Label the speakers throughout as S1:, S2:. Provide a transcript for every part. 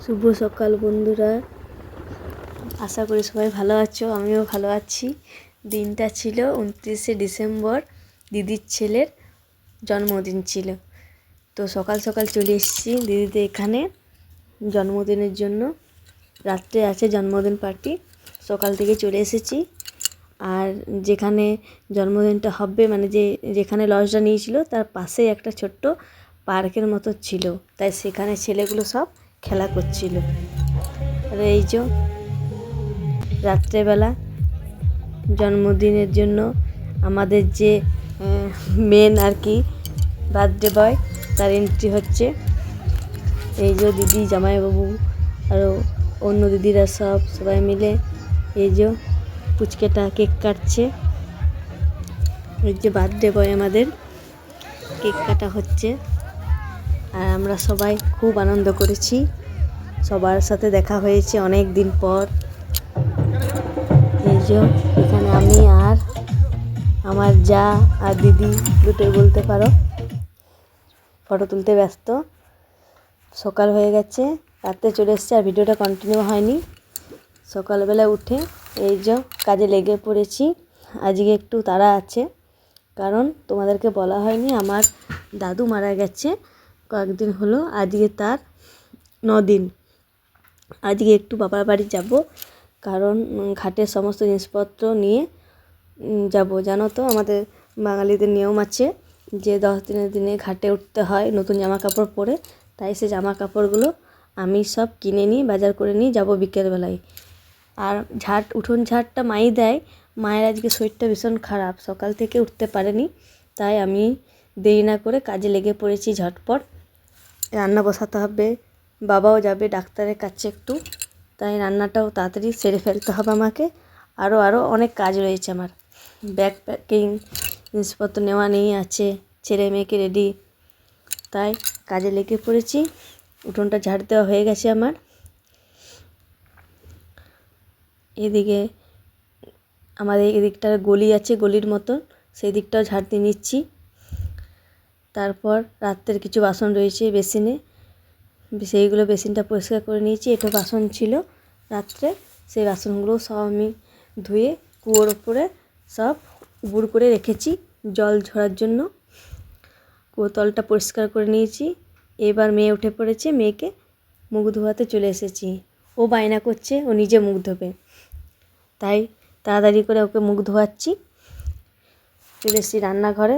S1: শুভ সকাল বন্ধুরা, আশা করি সবাই ভালো আছো। আমিও ভালো আছি। দিনটা ছিল 29শে ডিসেম্বর, দিদির ছেলের জন্মদিন ছিল। তো সকাল সকাল চলে এসেছি দিদিদের এখানে জন্মদিনের জন্য। রাত্রে আছে জন্মদিন পার্টি, সকাল থেকে চলে এসেছি। আর যেখানে জন্মদিনটা হবে, মানে যেখানে লজটা নিয়েছিল তার পাশে একটা ছোট্ট পার্কের মতো ছিল, তাই সেখানে ছেলেগুলো সব খেলা করছিল। আর এই যে রাত্রেবেলা জন্মদিনের জন্য আমাদের যে মেন আর কি বার্থডে বয়, তার এন্ট্রি হচ্ছে। এই যে দিদি, জামাইবাবু আরও অন্য দিদিরা সবাই মিলে এই যে পুচকেটা কেক কাটছে। এই যে বার্থডে বয় আমাদের, কেক কাটা হচ্ছে। আর আমরা সবাই খুব আনন্দ করেছি, সবার সাথে দেখা হয়েছে অনেক দিন পর। এই যে এখানে আমি আর আমার যা আর দিদি দুটোই বলতে পারো ফটো তুলতে ব্যস্ত। সকাল হয়ে গেছে, রাত্রে চলে এসছে, আর ভিডিওটা কন্টিনিউ হয়নি। সকালবেলা উঠে এই যে কাজে লেগে পড়েছি। আজকে একটু তাড়া আছে, কারণ তোমাদেরকে বলা হয়নি আমার দাদু মারা গেছে কয়েকদিন হলো। আজকে তার 9 দিন। আজকে একটু বাবার বাড়ি যাব, কারণ ঘাটের সমস্ত জিনিসপত্র নিয়ে যাব। জানো তো আমাদের বাঙালিদের নিয়ম আছে যে 10 দিনের দিনে ঘাটে উঠতে হয় নতুন জামা কাপড় পরে। তাই সে জামা কাপড়গুলো আমি সব কিনে নিই, বাজার করে নিয়ে যাব বিকেলবেলায়। আর উঠোন ঝাড়টা মাই দেয়। মায়ের আজকে শরীরটা ভীষণ খারাপ, সকাল থেকে উঠতে পারেনি, তাই আমি দেরি না করে কাজে লেগে পড়েছি ঝটপট। রান্না বসাতে হবে, বাবাও যাবে ডাক্তারের কাছে একটু, তাই রান্নাটাও তাড়াতাড়ি সেরে ফেলতে হবে আমাকে। আরও অনেক কাজ রয়েছে আমার, ব্যাগ প্যাকিং, জিনিসপত্র নেওয়া নেই আছে, ছেলে মেয়েকে রেডি, তাই কাজে লেগে পড়েছি। উঠোনটা ঝাড় দেওয়া হয়ে গেছে আমার। এদিকে আমাদের এদিকটার গলি আছে, গলির মতন, সেই দিকটাও ঝাড় দিয়ে নিচ্ছি। তারপর রাত্রের কিছু বাসন রয়েছে বেসিনে, সেইগুলো বেসিনটা পরিষ্কার করে নিয়েছি। এটা বাসন ছিল রাত্রে, সেই বাসনগুলো সব আমি ধুয়ে কুয়োর ওপরে সব উবুড় করে রেখেছি জল ঝরার জন্য। কুয়ো তলটা পরিষ্কার করে নিয়েছি। এবার মেয়ে উঠে পড়েছে, মেয়েকে মুখ ধোয়াতে চলে এসেছি। ও বায়না করছে ও নিজে মুখ ধোবে, তাই তাড়াতাড়ি করে ওকে মুখ ধোয়াচ্ছি। চলে এসেছি রান্নাঘরে।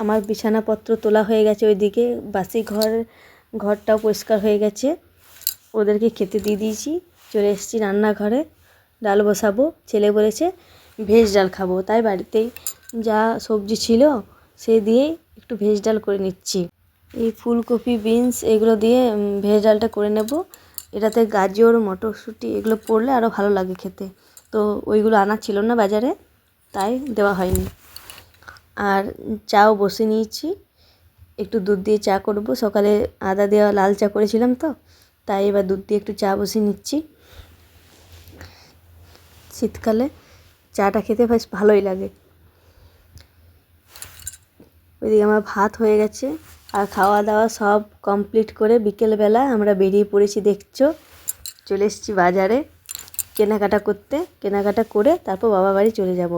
S1: আমার বিছানাপত্র তোলা হয়ে গেছে, ওইদিকে বাসি ঘরটাও পরিষ্কার হয়ে গেছে, ওদেরকে খেতে দিয়ে দিয়েছি। চলে এসেছি রান্নাঘরে, ডাল বসাবো। ছেলে বলেছে ভেজ ডাল খাবো, তাই বাড়িতেই যা সবজি ছিল সে দিয়েই একটু ভেজ ডাল করে নিচ্ছি। এই ফুলকপি, বিনস এগুলো দিয়ে ভেজ ডালটা করে নেব। এটাতে গাজর, মটরশুঁটি এগুলো পড়লে আরও ভালো লাগে খেতে, তো ওইগুলো আনা ছিল না বাজারে, তাই দেওয়া হয়নি। আর চাও বসে নিয়েছি, একটু দুধ দিয়ে চা করব। সকালে আদা দেওয়া লাল চা করেছিলাম তো, তাই এবার দুধ দিয়ে একটু চা বসিয়ে নিচ্ছি। শীতকালে চাটা খেতে বেশ ভালোই লাগে। ওইদিকে আমার ভাত হয়ে গেছে, আর খাওয়া দাওয়া সব কমপ্লিট করে বিকেলবেলা আমরা বেরিয়ে পড়েছি। দেখছো, চলে এসেছি বাজারে কেনাকাটা করতে। কেনাকাটা করে তারপর বাবা বাড়ি চলে যাব।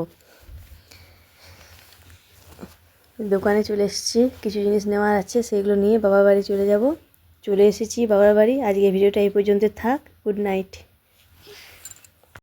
S1: দোকানে চলে এসেছি, কিছু জিনিস নেওয়ার আছে, সেগুলো নিয়ে বাবার বাড়ি চলে যাব। চলে এসেছি বাবার বাড়ি। আজকে ভিডিওটা এই পর্যন্ত থাক। Good night.